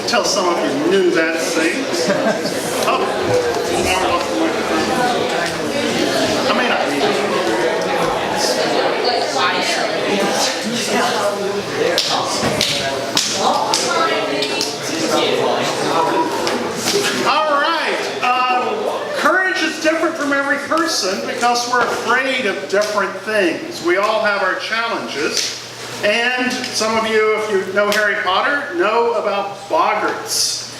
tell some of you knew that scene. Oh, now we lost the microphone. I may not need it. All right. Courage is different from every person because we're afraid of different things. We all have our challenges. And some of you, if you know Harry Potter, know about boggarts.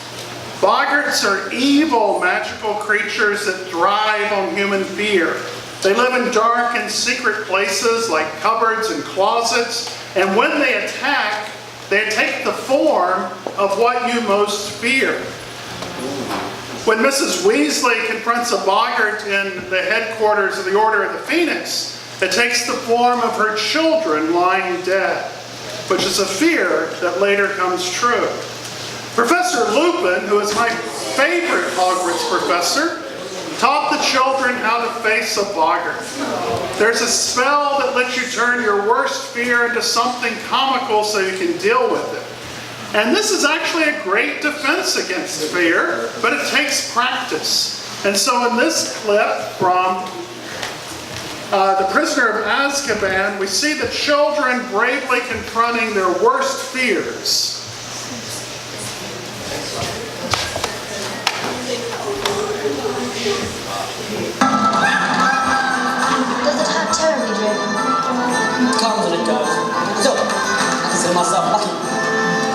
Boggarts are evil, magical creatures that thrive on human fear. They live in dark and secret places like cupboards and closets, and when they attack, they take the form of what you most fear. When Mrs. Weasley confronts a boggart in the headquarters of the Order of the Phoenix, it takes the form of her children lying dead, which is a fear that later comes true. Professor Lupin, who is my favorite Hogwarts professor, taught the children how to face a boggart. There's a spell that lets you turn your worst fear into something comical so you can deal with it. And this is actually a great defense against fear, but it takes practice. And so in this clip from The Prisoner of Azkaban, we see the children bravely confronting their worst fears. Does it hurt terribly, Jim? Comes and it goes. So, I consider myself lucky.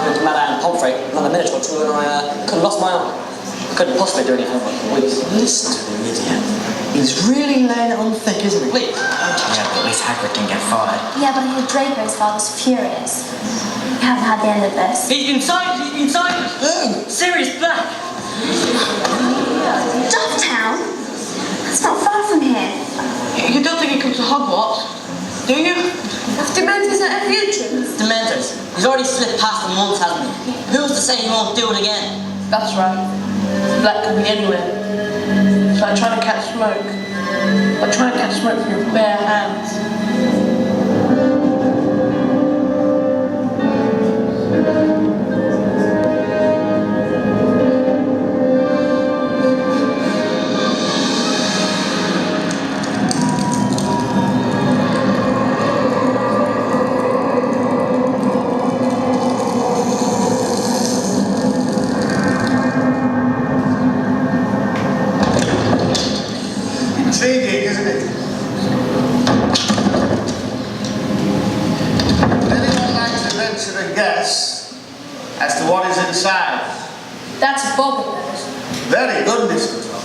Went to Madame Pomfrey another minute or two and I could have lost my arm. I couldn't possibly do any homework for weeks. Listen to him, idiot. He's really laying it on thick, isn't he? Please. Yeah, but at least Hagrid can get fired. Yeah, but I hear Draco's father's furious. We haven't had the end of this. He's been signed. Who? Sirius Black. Dufftown? That's not far from here. You don't think he comes to Hogwarts, do you? Have Dementors at every entrance? Dementors. He's already slipped past them once, hasn't he? Who's to say he won't do it again? That's right. Black could be anywhere. It's like trying to catch smoke. Like trying to catch smoke with your bare hands. Intriguing, isn't it? Would anyone like to venture a guess as to what is inside? That's a boggart. Very good, Mr. Tom.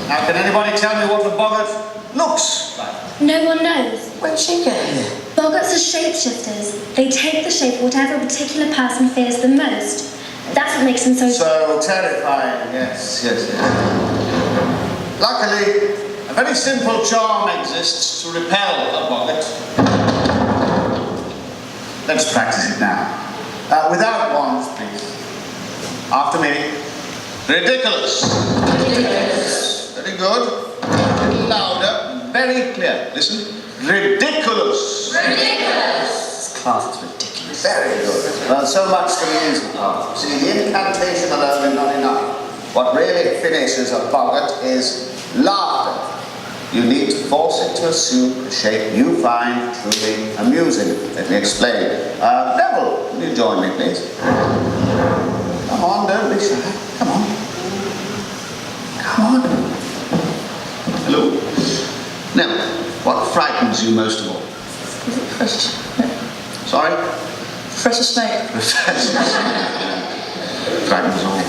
Now, can anybody tell me what a boggart looks like? No one knows. Where'd she get here? Boggarts are shapeshifters. They take the shape of whatever a particular person fears the most. That's what makes them so... So terrifying, yes. Luckily, a very simple charm exists to repel a boggart. Let's practice it now. Without wands, please. After me. Ridiculous. Ridiculous. Very good. A little louder. Very clear. Listen. Ridiculous. Ridiculous. This class is ridiculous. Very good. Well, so much for the music part. See, the incantation alone is not enough. What really finishes a boggart is laughter. You need to force it to assume a shape you find truly amusing. Let me explain. Neville, will you join me, please? Come on, don't be shy. Come on. Come on. Hello. Neville, what frightens you most of all? Professor Sorry? Snape. Professor. Frightens all.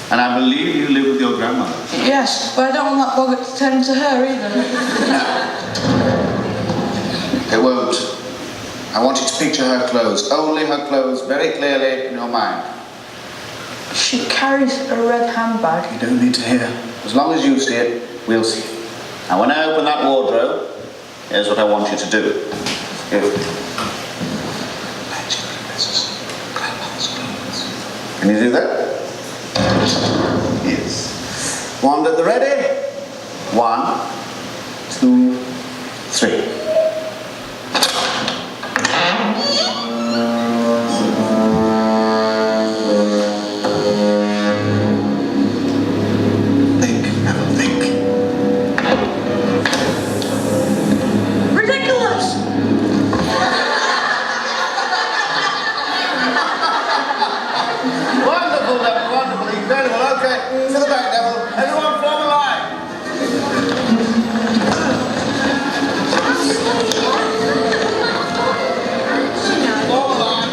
And I believe you live with your grandmother. Yes, but I don't want that boggart to turn into her either. It won't. I want you to picture her clothes, only her clothes, very clearly in your mind. She carries a red handbag. You don't need to hear. As long as you see it, we'll see it. Now, when I open that wardrobe, here's what I want you to do. Magic princess, grandmother's clothes. Can you do that? Yes. Wand at the ready. 1, 2, 3. Right, to the back, Neville. Everyone form a line. Form a line.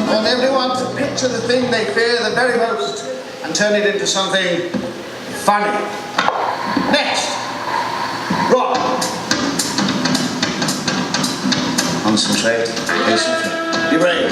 I want everyone to picture the thing they fear the very most and turn it into something funny. Next. Rock. Concentrate. Patiently. Be brave.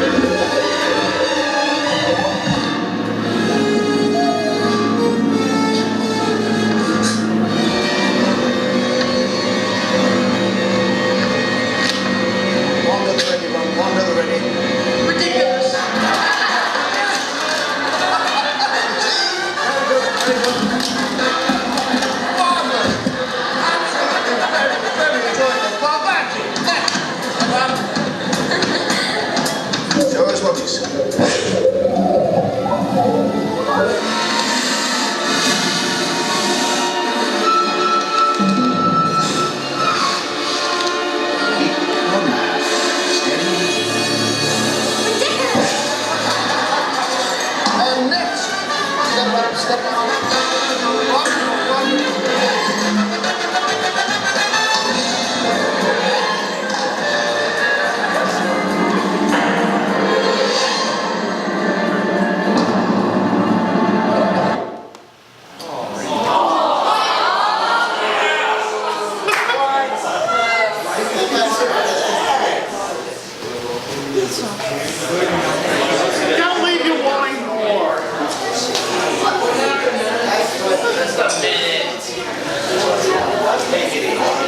Gotta leave you wanting more.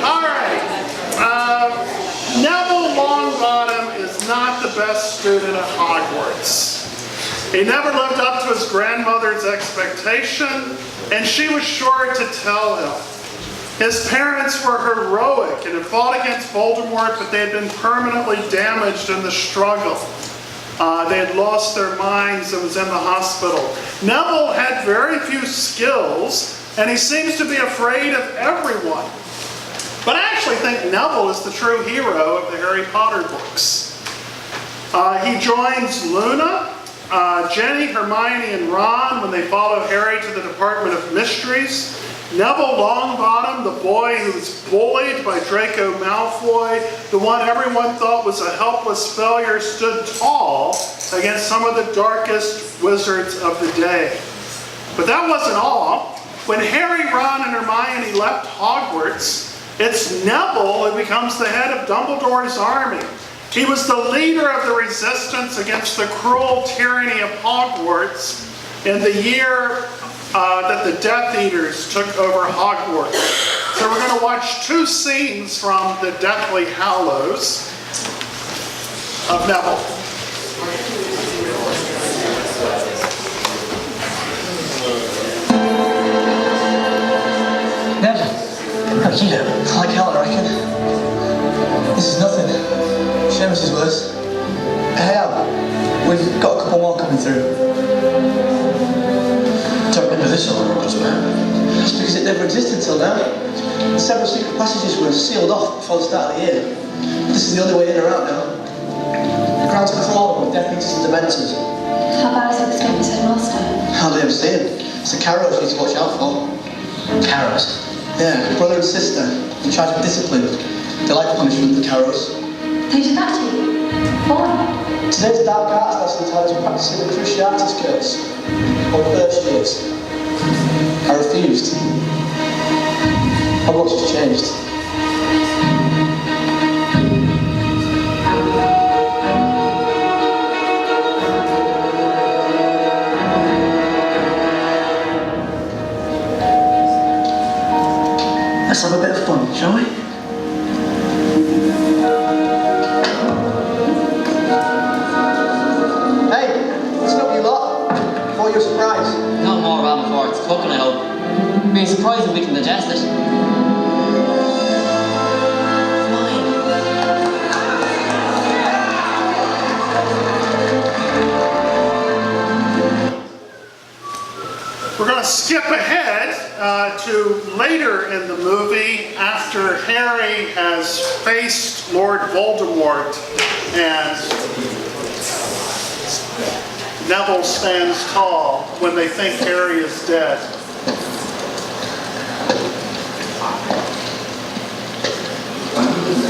Alright. Neville Longbottom is not the best student at Hogwarts. He never lived up to his grandmother's expectation, and she was sure to tell him. His parents were heroic and had fought against Voldemort, but they had been permanently damaged in the struggle. They had lost their minds and was in the hospital. Neville had very few skills, and he seems to be afraid of everyone. But I actually think Neville is the true hero of the Harry Potter books. He joins Luna, Jenny, Hermione, and Ron when they follow Harry to the Department of Mysteries. Neville Longbottom, the boy who was bullied by Draco Malfoy, the one everyone thought was a helpless failure, stood tall against some of the darkest wizards of the day. But that wasn't all. When Harry, Ron, and Hermione left Hogwarts, it's Neville who becomes the head of Dumbledore's army. He was the leader of the resistance against the cruel tyranny of Hogwarts in the year that the Death Eaters took over Hogwarts. So we're going to watch two scenes from the Deathly Hallows of Neville. Neville, how you doing? Like hell, I reckon. This is nothing. Seamus is worse. Hey, Al, we've got a couple more coming through. Don't remember this all was, man. That's because it never existed till now. The several secret passages were sealed off before the start of the year. This is the only way in or out now. The ground's crawling with Death Eaters and Dementors. How bad is it with Scoopy's headmaster? Hardly ever see him. It's the Carrows you need to watch out for. Carrows? Yeah, brother and sister. In charge of discipline. They like punishment, the Carrows. They did that to you? Why? Today's dark arts lesson taught us practicing the Cruciatus curse. On first years. I refused. Hogwarts has changed. Let's have a bit of fun, shall we? Your surprise? Not more around before it's cooking, I hope. Be surprised if we can digest it. We're going to skip ahead to later in the movie after Harry has faced Lord Voldemort and Neville stands tall when they think Harry is dead.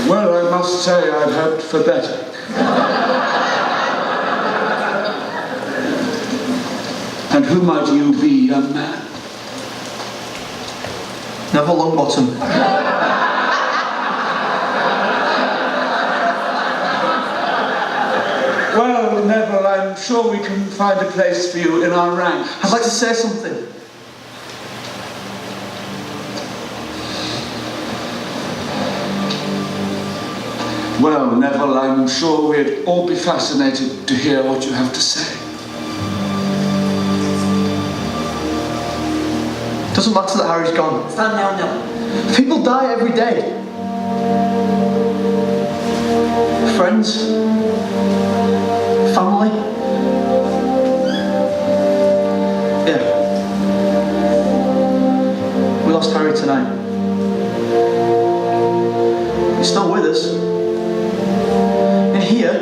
Well, I must say I'd hoped for better. And who might you be, young man? Neville Longbottom. Well, Neville, I'm sure we can find a place for you in our ranks. I'd like to say something. Well, Neville, I'm sure we'd all be fascinated to hear what you have to say. Doesn't matter that Harry's gone. Stand down, Neville. People die every day. Friends. Family. Yeah. We lost Harry tonight. He's still with us. In here.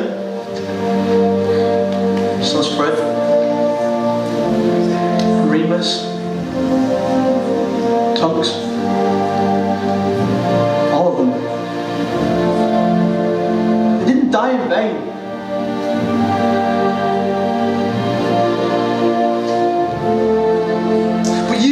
So's Fred. Remus. Tonks. All of them. They didn't die in vain.